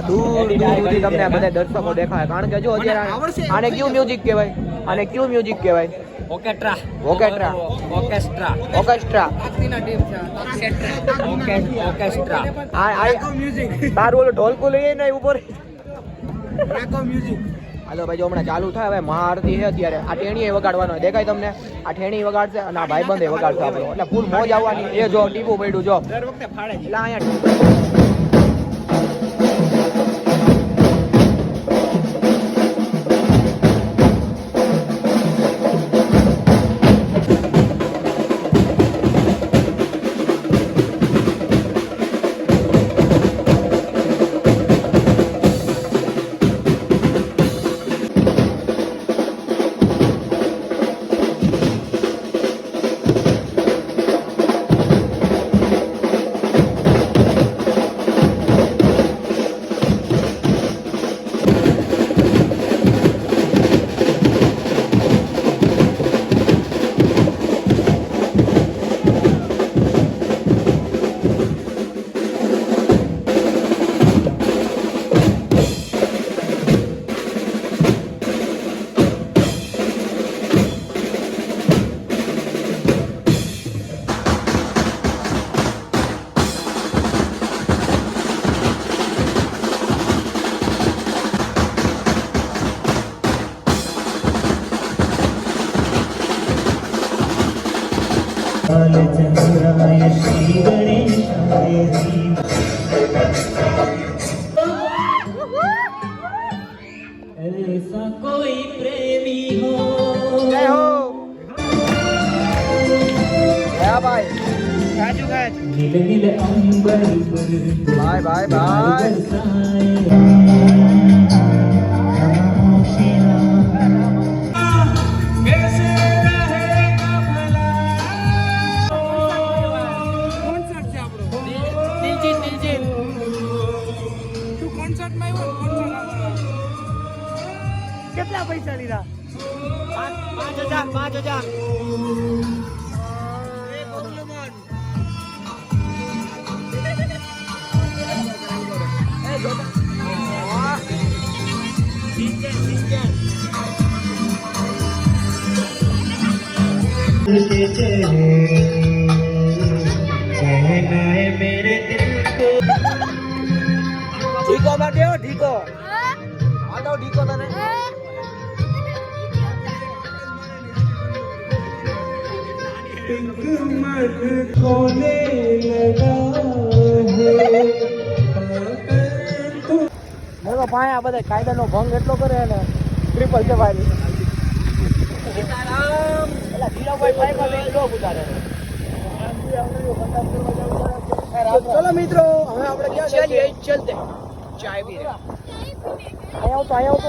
દૂર દૂરથી તમને આ બધા દર્શકો દેખાય, કારણ કે જો અત્યારે આને કયું મ્યુઝિક કહેવાય, આને કયું મ્યુઝિક કહેવાય? ઓકેસ્ટ્રા. ઓકેસ્ટ્રા. ઓકેસ્ટ્રા. ઓકેસ્ટ્રા. ઓકેસ્ટ્રા. આ મ્યુઝિક. તારું ઓલો ઢોલકું લઈએ ને ઉપર. મ્યુઝિક. હાલો ભાઈ, જો હમણાં ચાલુ થાય હવે મહાઆરતી છે અત્યારે. આ ઠેણીએ વગાડવાનો દેખાય તમને? આ ઠેણી વગાડશે અને આ ભાઈબંધે વગાડશે આપણો, એટલે ફૂલ મોજ આવવાની. એ જો ટીપું પડ્યું જો દર વખતે ફાડે એટલે અહીંયા श्री गणेशाय ऐसा कोई प्रेमी हो। जय हो भाई, गाजू गाज नील नील अंबर पर बाय बाय बाय। કેટલા પૈસા લીધા? 5,000. ઢીકો માટે ઢીકો આટો ઢીકો તને खोने लगा है। મેં પાયા બધા કાયદાનો ભંગ એટલો કરે ને ટ્રિપલ સવારી. એલા ધીરાભાઈ પાઇપમાં લઈ લો ઉતારે. ચલો મિત્રો, હવે આપણે ક્યાં જઈએ? ચલતે ચાય પી રહ્યા. અહીંયા આવતો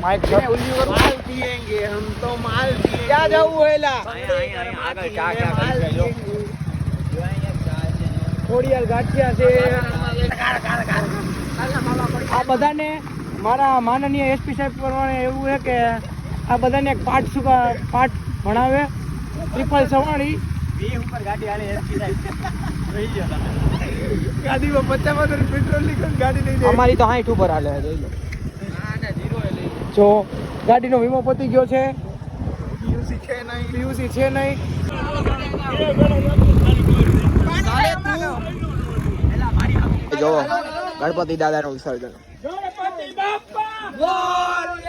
माइक माल पिएंगे हम तो माल पिएंगे। क्या जाऊँ हेला आगे क्या થોડી ગાંઠિયા છે આ બધાને. મારા માનનીય એસપી સાહેબ પ્રમાણે એવું છે કે આ બધાને એક પાઠ ભણાવે. ટ્રિપલ સવારી ઉપર ગાડી હાલે એસપી સાહેબ ગાડીમાં 50 પેટ્રોલ નીકળ ગાડી લઈ જાય. અમારી તો 60 ઉપર હાલે જોઈ લો. જો ગાડીનો વીમો પતી ગયો છે, પીયુસી છે નહીં. જો ગણપતિ દાદાનું વિસર્જન.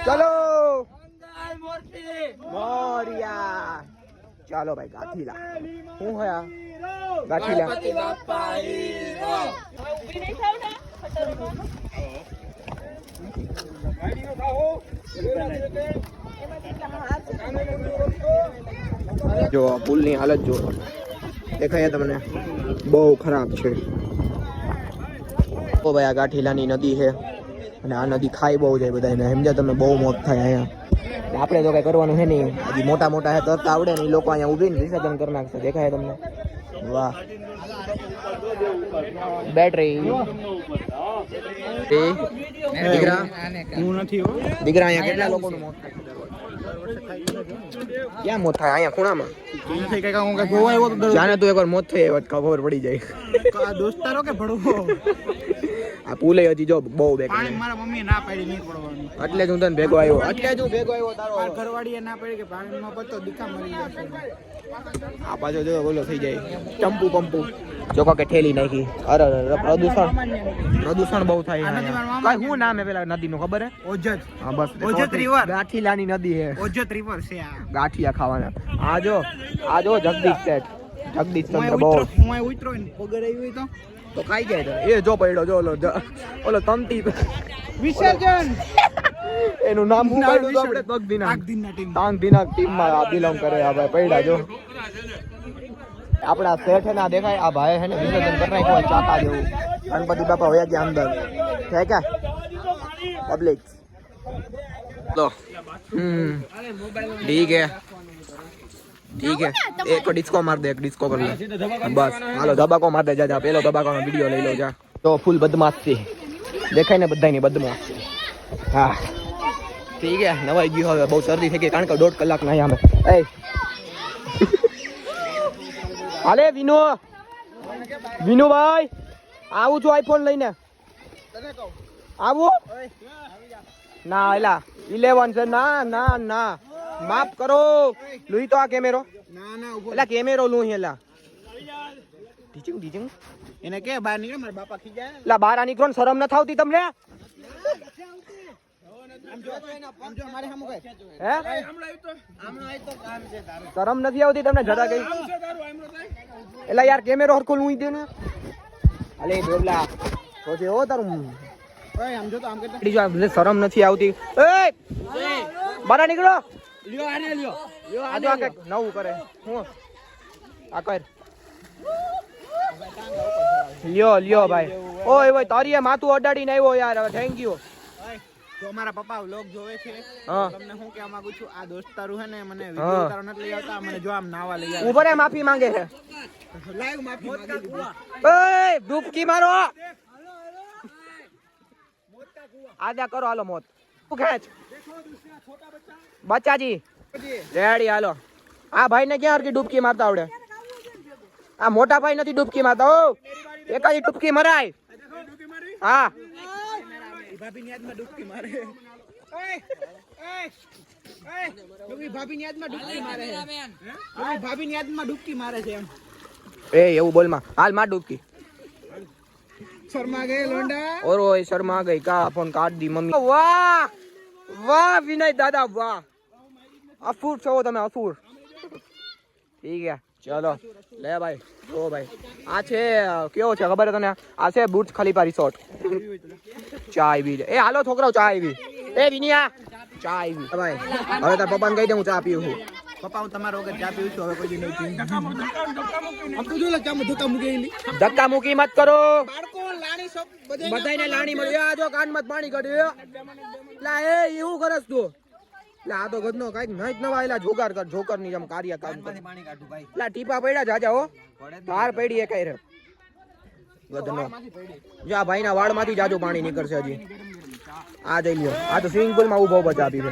ચલો મોરિયા. ચાલો ભાઈ ગાંઠીલા. શું હયા ગાંઠીલા? જો પુલની હાલત જો દેખાય તમને, બહુ ખરાબ છે. તો ભાઈ આ ગાંઠીલાની નદી છે અને આ નદી ખાઈ બહુ જાય બધાને, સમજ્યા તમે? બહુ મોત થાય અહીંયા. આપણે તો કઈ કરવાનું છે નહીં. હજી મોટા મોટા છે તરતા આવડે ને એ લોકો અહીંયા ઉભીને વિસર્જન કરી નાખશે. દેખાય તમને? વાહ. બેટરી દીકરા અહીંયા કેટલા લોકોનું મોત થાય? ક્યાં મોત થાય અહીંયા ખૂણામાં નથી કઈ હું કઈ ગોવા આવ્યો તો જાને તું એકવાર મોત થઈ એવા ખબર પડી જાય દોસ્તારો કે ભડવો આ પુલે હજી જો બહુ બેક પાણી મારા મમ્મીએ ના પાડી નહીં પડવાનું એટલે જ હું તને ભેગો આવ્યો એટલે જ હું ભેગો આવ્યો તારો ઘરવાળીએ ના પાડી કે પાણીમાં પડતો દીકા મરી જશે આ પાછો જો બોલો થઈ જાય ચંપુ પંપુ જો કે ઠેલી નાખી અરે પ્રદૂષણ બહુ થાય કઈ શું નામ હે પેલા નદી નું ખબર હે ઓજત હા બસ ઓજત river. ગાંઠીલાની નદી હે ઓજત રિવર છે આ ગાંઠિયા ખાવાના આ જો જગદીશ શેઠ જગદીશ ચંદ્ર બહુ હું ઉતરો ને પગર આવી હોય તો ખાઈ જાય એ જો પડ્યો જો ઓલો તમતી વિસર્જન એનું નામ શું પડ્યું તો આપણે આગદિનના ટીમ તાંગદીના ટીમમાં આ બિલોંગ કરે આ ભાઈ પડ્યા જો આપડા શેઠ ના દેખાય આ ભાઈ હે ને વિસર્જન કરી નાખ્યું ચાકા જેવું ગણપતિ બાપા હોયા ગયા અંદર છે કે પબ્લિક લો ઠીક है ठीक है एक को डिस्को मार दे एक डिस्को कर ले बस हालो धबाको मार दे जा पेलो धबाकोનો વિડિયો લઈ લો જા તો ફૂલ બદમાશ છે દેખાય ને બધાયની બદમાશ છે હા ઠીક है નવાઈ ગયો હવે બહુ શરદી થઈ ગઈ કારણ કે 1.5 કલાક ના અમે એ હાલે વિનુભાઈ આવું છું આઈફોન લઈને આવું ના એલા 11 છે ના માફ કરો લુઈ તો આ કેમેરો ના એલા કેમેરો લું એલા ટીચિંગ એને કે બહાર નીકળ મારા બાપા ખીજાય એલા બહાર નીકળો ને શરમ ન થાવતી તમને આમ જો મારે સામું કઈ હે આમનો આઈ તો કામ છે તારે શરમ નથી આવતી તમને જરા કઈ એલા યાર કેમેરો હરખો લુઈ દે ને અલે દેવલા તો જે હો તારું ઓય આમ જો તો આમ કરતા બીજો આ શરમ નથી આવતી એ બહાર નીકળો લ્યો આને લ્યો આ જો આ કઈક નવું કરે હું આ કર લ્યો ભાઈ ઓય ઓય તારીએ માથું અડાડીને આવ્યો યાર હવે થેન્ક યુ જો મારા પપ્પા વ્લોગ જોવે છે હા તમને હું કહેવા માંગુ છું આ દોસ્તારું હે ને મને વિડિયો ઉતારો નથી લઈ આવતા મને જો આમ નાવા લઈ આવે ઉભો રે માફી માંગે છે લાઈવ માફી માંગી દીધી ઓય ડૂબકી મારો આજા કરો હાલો મોત તું ખેંચ બચ્ચાજી રેડી હાલો આ ભાઈ ને ક્યાં હરકી ડૂબકી મારતા આવડે આ મોટા ભાઈ નથી ડૂબકી મારતા ઓ એકાદી ડૂબકી મરાય હા ભાભીની યાદમાં ડૂબકી મારે ઓય ભાભીની યાદમાં ડૂબકી મારે ભાભીની યાદમાં ડૂબકી મારે છે એમ એ એવું બોલમાં હાલ માર ડૂબકી શર્મા ગયે લોંડા ઓર ઓય શર્મા ગઈ કા ફોન કાઢ દી મમ્મી વાહ વિનય દાદા વાહ અફૂર છો તમે અફૂર ઠીક है ચલો લે ભાઈ ઓ ભાઈ આ છે કેવો છે ખબર તને આ છે બુર્જ ખલીફા રિસોર્ટ ચાય પી એ હાલો છોકરાઓ ચાય પી એ વિનિયા ચાય પી ભાઈ હવે તાર પપ્પાને કહી દે હું ચા પીઉં છું પપ્પા હું તમારો વગર ચા પીઉં છું હવે કોઈ દી નહીં પીઉં આમ તો જો ચા ધક્કા મૂકી ધક્કા મૂકી મત કરો બાળકો લાણી સબ બધાને લાણી મળ્યો આ જો કાનમાં પાણી કાઢ્યો લા એ એવું કરસ તું લા આ તો ગદનો કાઈક નહીં નવાયેલા જોગાર કર જોકર ની જેમ કાર્ય કામ કર પાણી કાઢું ભાઈ લા ટીપા પડ્યા જાજા હો ધાર પડી એકાઈ રે ગદનો જો આ ભાઈના વાળમાંથી જાજુ પાણી નીકળશે હજી આ જઈ લ્યો આ તો સ્વિમિંગ પુલ માં ઉભો બચા આપી છે